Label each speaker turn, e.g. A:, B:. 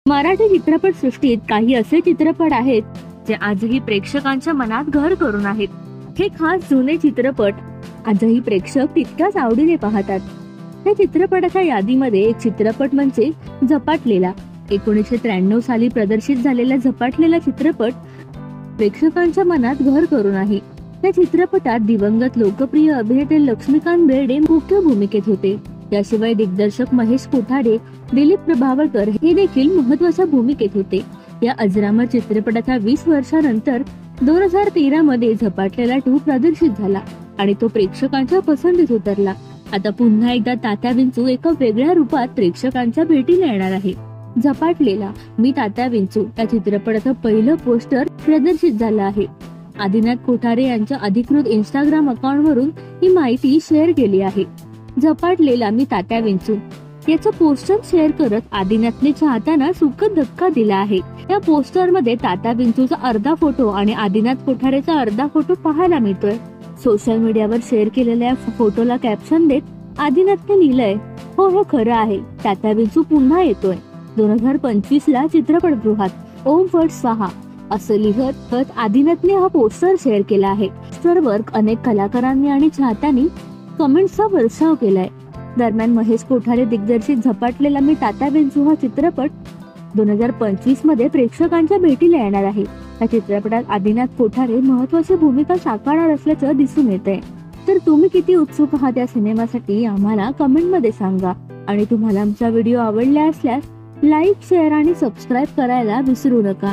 A: मराठी चित्रपट सृष्टीत काही असे चित्रपट आहेत जे आजही प्रेक्षकांच्या मनात घर करून आहेत. हे खास जुने चित्रपट आजही प्रेक्षक तितक्याच आवडीने पाहतात. त्या चित्रपटाच्या यादीमध्ये एक चित्रपट म्हणजे झपाटलेला. 1993 साली प्रदर्शित झालेला झपाटलेला चित्रपट प्रेक्षकांच्या मनात घर करून आहे. त्या चित्रपटात दिवंगत लोकप्रिय अभिनेते लक्ष्मीकांत बेर्डे मुख्य भूमिकेत होते. याशिवाय दिग्दर्शक महेश कोठारे, दिलीप प्रभावळकर हे देखील महत्त्वाच्या भूमिकेत होते. या अजरामर चित्रपटाच्या 20 वर्षानंतर 2013 मध्ये झपाटलेला 2 प्रदर्शित झाला आणि तो प्रेक्षकांच्या पसंतीत उतरला. आता पुन्हा एकदा तात्या विंचू एका वेगळ्या रूपात प्रेक्षकांच्या भेटीला येणार आहे. झपाटलेला मी तात्या विंचू या चित्रपटाचं पहिलं पोस्टर प्रदर्शित झालं आहे. आदिनाथ कोठारे यांच्या अधिकृत इंस्टाग्राम अकाउंटवरून ही माहिती शेअर केली आहे. झपाटलेला मी तात्या विंचू याचं पोस्टर शेअर करत आदिनाथने चाहत्यांना सुखद धक्का दिला आहे. या पोस्टर मध्ये तात्या विंचूचा अर्धा फोटो आणि आदिनाथ कोठारेचा अर्धा फोटो पाहायला मिळतोय. सोशल मीडियावर शेअर केलेल्या फोटोला कॅप्शन देत आदिनाथने लिहिलंय, हो हे खरं आहे, तात्या विंचू पुन्हा येतोय. 2025 ला चित्रपटगृहात ओम फट स्वाहा असं लिहत आदिनाथने हा पोस्टर शेअर केला आहे. पोस्टरवर अनेक कलाकारांनी आणि चाहत्यांनी कमेंट्सचा वर्षाव केलाय. दरम्यान महेश कोठारे दिग्दर्शित झपाटलेला मी तात्या विंचू हा चित्रपट 2025 मध्ये प्रेक्षकांच्या भेटीला येणार आहे. या चित्रपटात आदिनाथ कोठारे महत्त्वाची भूमिका साकारणार असल्याचं दिसून येतंय. तर तुम्ही किती उत्सुक आहात या सिनेमासाठी आम्हाला कमेंट मध्ये सांगा. आणि तुम्हाला आमचा व्हिडिओ आवडला असल्यास लाईक, शेअर आणि सबस्क्राईब करायला विसरू नका.